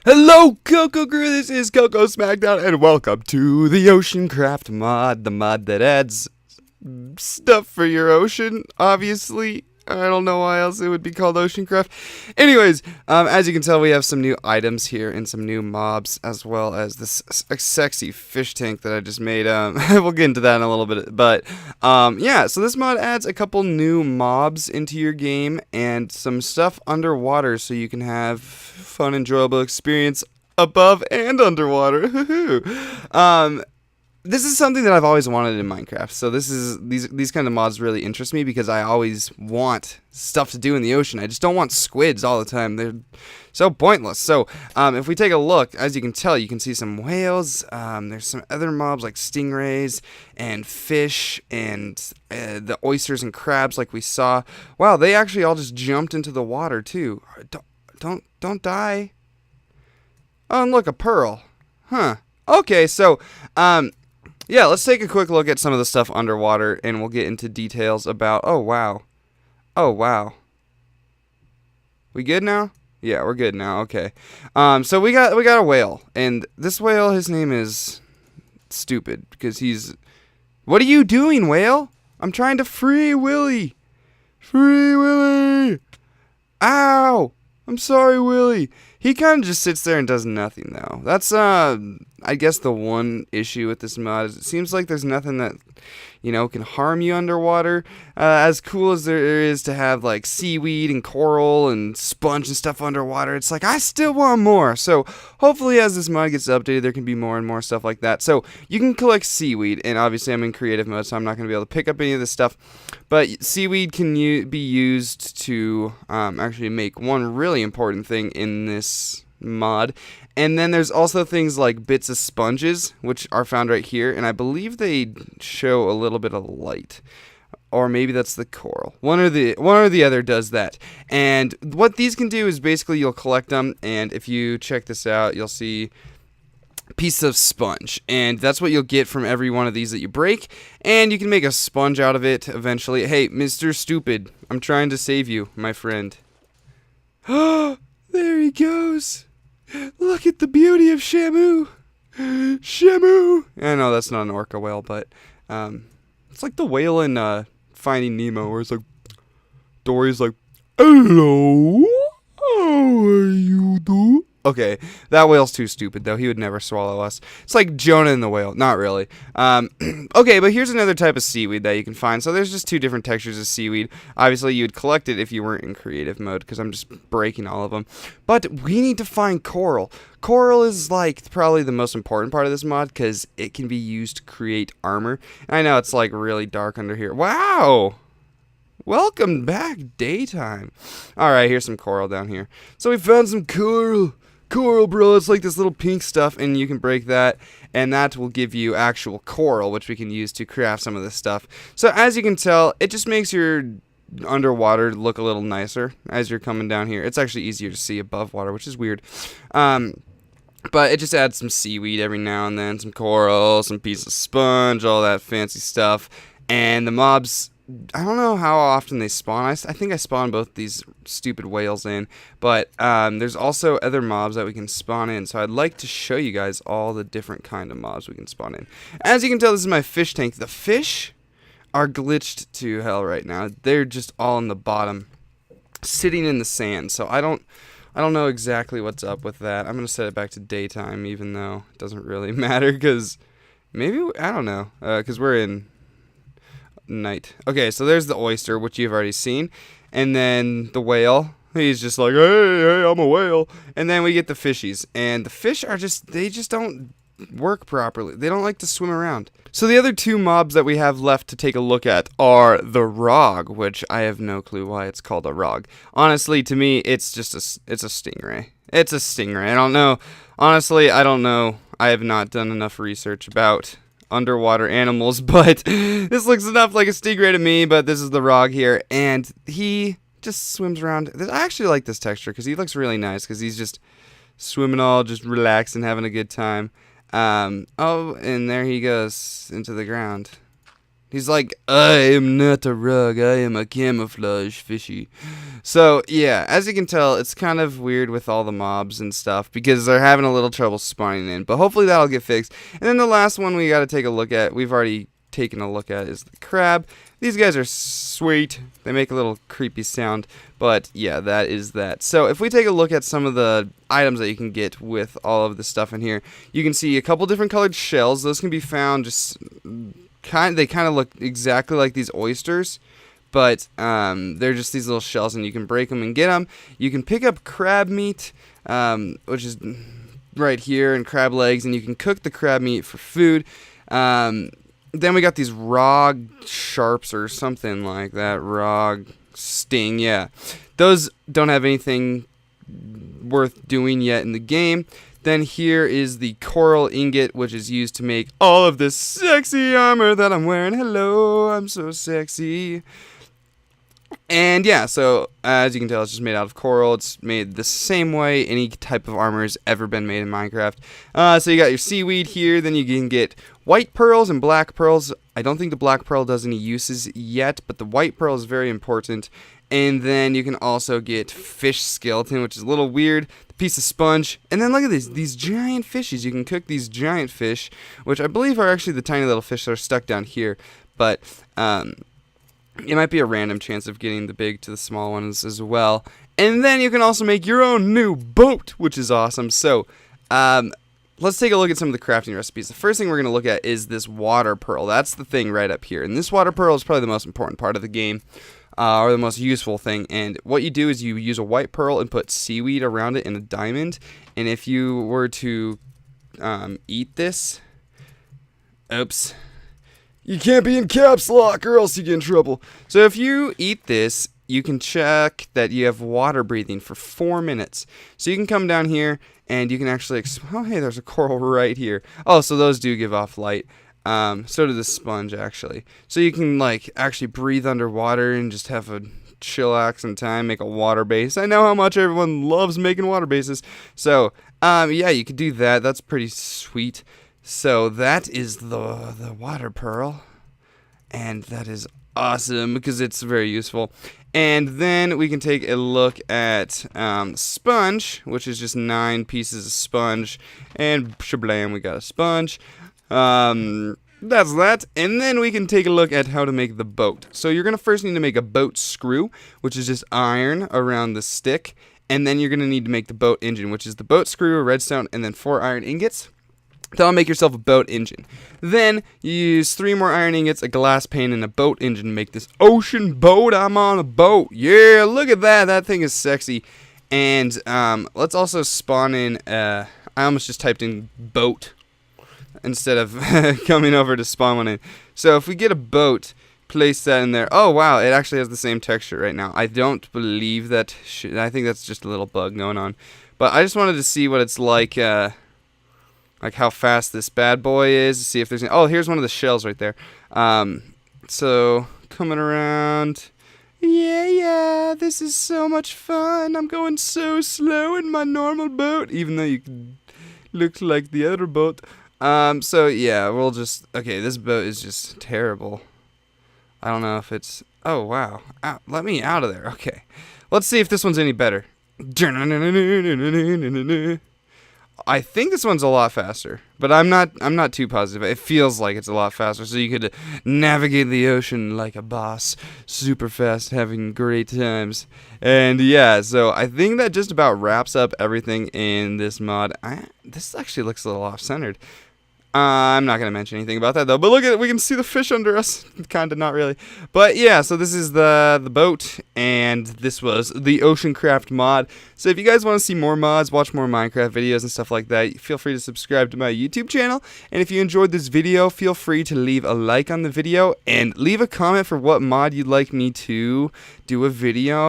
Hello, Coco Crew. This is Coco Smackdown, and welcome to the OceanCraft Mod, the mod that adds stuff for your ocean. Obviously, I don't know why else it would be called OceanCraft. Anyways, as you can tell, we have some new items here and some new mobs, as well as this sexy fish tank that I just made. We'll get into that in a little bit, but yeah. So this mod adds a couple new mobs into your game and some stuff underwater, so you can have fun, enjoyable experience above and underwater. This is something that I've always wanted in Minecraft. So these kind of mods really interest me because I always want stuff to do in the ocean. I just don't want squids all the time. They're so pointless. So if we take a look, as you can tell, you can see some whales. There's some other mobs like stingrays and fish and the oysters and crabs like we saw. Wow, they actually all just jumped into the water too. Don't die. Oh, and look, a pearl. Huh. Okay, so yeah, let's take a quick look at some of the stuff underwater, and we'll get into details about. Oh wow, oh wow. We good now? Yeah, we're good now. Okay. So we got a whale, and this whale, his name is stupid because he's. What are you doing, whale? I'm trying to free Willy. Free Willy. Ow! I'm sorry, Willy. He kind of just sits there and does nothing, though. That's, I guess the one issue with this mod is it seems like there's nothing that, can harm you underwater. As cool as there is to have, like, seaweed and coral and sponge and stuff underwater, it's like, I still want more. So, hopefully, as this mod gets updated, there can be more and more stuff like that. So, you can collect seaweed, and obviously I'm in creative mode, so I'm not going to be able to pick up any of this stuff. But seaweed can be used to actually make one really important thing in this mod. And then there's also things like bits of sponges, which are found right here, and I believe they show a little bit of light. Or maybe that's the coral. One or the other does that. And what these can do is basically you'll collect them, and if you check this out, you'll see piece of sponge, and that's what you'll get from every one of these that you break, and you can make a sponge out of it eventually. Hey, Mr. Stupid, I'm trying to save you, my friend. Oh, there he goes. Look at the beauty of Shamu. Shamu. I know that's not an orca whale, but it's like the whale in Finding Nemo, where it's like Dory's like, hello, how are you doing? Okay, that whale's too stupid, though. He would never swallow us. It's like Jonah and the whale. Not really. Okay, but here's another type of seaweed that you can find. So there's just two different textures of seaweed. Obviously, you'd collect it if you weren't in creative mode, because I'm just breaking all of them. But we need to find coral. Coral is, like, probably the most important part of this mod, because it can be used to create armor. And I know it's, like, really dark under here. Wow! Welcome back, daytime. Alright, here's some coral down here. So we found some coral. Coral, bro, it's like this little pink stuff, and you can break that, and that will give you actual coral, which we can use to craft some of this stuff. So as you can tell, it just makes your underwater look a little nicer as you're coming down here. It's actually easier to see above water, which is weird. But it just adds some seaweed every now and then, some coral, some piece of sponge, all that fancy stuff, and the mobs, I don't know how often they spawn. I think I spawned both these stupid whales in, but there's also other mobs that we can spawn in, so I'd like to show you guys all the different kind of mobs we can spawn in. As you can tell, this is my fish tank. The fish are glitched to hell right now. They're just all in the bottom, sitting in the sand, so I don't know exactly what's up with that. I'm going to set it back to daytime, even though it doesn't really matter, because maybe, I don't know, because we're in night. Okay, so there's the oyster, which you've already seen, and then the whale. He's just like, hey, I'm a whale. And then we get the fishies, and the fish are they just don't work properly. They don't like to swim around. So the other two mobs that we have left to take a look at are the rog, which I have no clue why it's called a rog. Honestly, to me, it's just it's a stingray. It's a stingray. I don't know. Honestly, I don't know. I have not done enough research about underwater animals, but this looks enough like a stingray to me. But this is the rog here, and he just swims around. I actually like this texture because he looks really nice, because he's just swimming all just relaxed and having a good time. Oh, and there he goes into the ground. He's like, I am not a rug, I am a camouflage fishy. So, yeah, as you can tell, it's kind of weird with all the mobs and stuff because they're having a little trouble spawning in. But hopefully that'll get fixed. And then the last one we got to take a look at, we've already taken a look at, is the crab. These guys are sweet. They make a little creepy sound. But, yeah, that is that. So, if we take a look at some of the items that you can get with all of the stuff in here, you can see a couple different colored shells. Those can be found just... They kind of look exactly like these oysters, but they're just these little shells, and you can break them and get them. You can pick up crab meat, which is right here, and crab legs, and you can cook the crab meat for food. Then we got these rog sharps or something like that. Rog sting, yeah. Those don't have anything worth doing yet in the game. Then here is the coral ingot, which is used to make all of this sexy armor that I'm wearing. Hello, I'm so sexy. And yeah, so as you can tell, it's just made out of coral. It's made the same way any type of armor has ever been made in Minecraft. So you got your seaweed here. Then you can get white pearls and black pearls. I don't think the black pearl does any uses yet, but the white pearl is very important. And then you can also get fish skeleton, which is a little weird. The piece of sponge. And then look at these giant fishes. You can cook these giant fish, which I believe are actually the tiny little fish that are stuck down here. But it might be a random chance of getting the big to the small ones as well. And then you can also make your own new boat, which is awesome. So, let's take a look at some of the crafting recipes. The first thing we're going to look at is this water pearl. That's the thing right up here. And this water pearl is probably the most important part of the game. Or the most useful thing. And what you do is you use a white pearl and put seaweed around it in a diamond. And if you were to eat this... Oops. You can't be in caps lock or else you get in trouble. So if you eat this, you can check that you have water breathing for 4 minutes. So you can come down here and you can actually... Oh, hey, there's a coral right here. Oh, so those do give off light. So does the sponge, actually. So you can, like, actually breathe underwater and just have a chillax in time, make a water base. I know how much everyone loves making water bases. So, yeah, you could do that. That's pretty sweet. So that is the water pearl. And that is awesome because it's very useful. And then we can take a look at sponge, which is just 9 pieces of sponge. And shablam, we got a sponge. That's that. And then we can take a look at how to make the boat. So you're going to first need to make a boat screw, which is just iron around the stick. And then you're going to need to make the boat engine, which is the boat screw, a redstone, and then 4 iron ingots. That'll make yourself a boat engine. Then you use 3 more iron ingots, a glass pane, and a boat engine to make this ocean boat. I'm on a boat. Yeah, look at that. That thing is sexy. And let's also spawn in, I almost just typed in boat instead of coming over to spawn one in. So if we get a boat, place that in there. Oh, wow, it actually has the same texture right now. I don't believe that. I think that's just a little bug going on. But I just wanted to see what it's like how fast this bad boy is. See if there's any. Oh, here's one of the shells right there. So coming around. Yeah, this is so much fun. I'm going so slow in my normal boat, even though you look like the other boat. So yeah, we'll just, okay, this boat is just terrible. I don't know if it's, oh wow, let me out of there. Okay, let's see if this one's any better. I think this one's a lot faster, but I'm not too positive. It feels like it's a lot faster, so you could navigate the ocean like a boss, super fast, having great times. And yeah, so I think that just about wraps up everything in this mod. This actually looks a little off-centered. I'm not going to mention anything about that, though. But look at it. We can see the fish under us. Kind of, not really. But yeah, so this is the boat, and this was the OceanCraft mod. So if you guys want to see more mods, watch more Minecraft videos and stuff like that, feel free to subscribe to my YouTube channel. And if you enjoyed this video, feel free to leave a like on the video and leave a comment for what mod you'd like me to do a video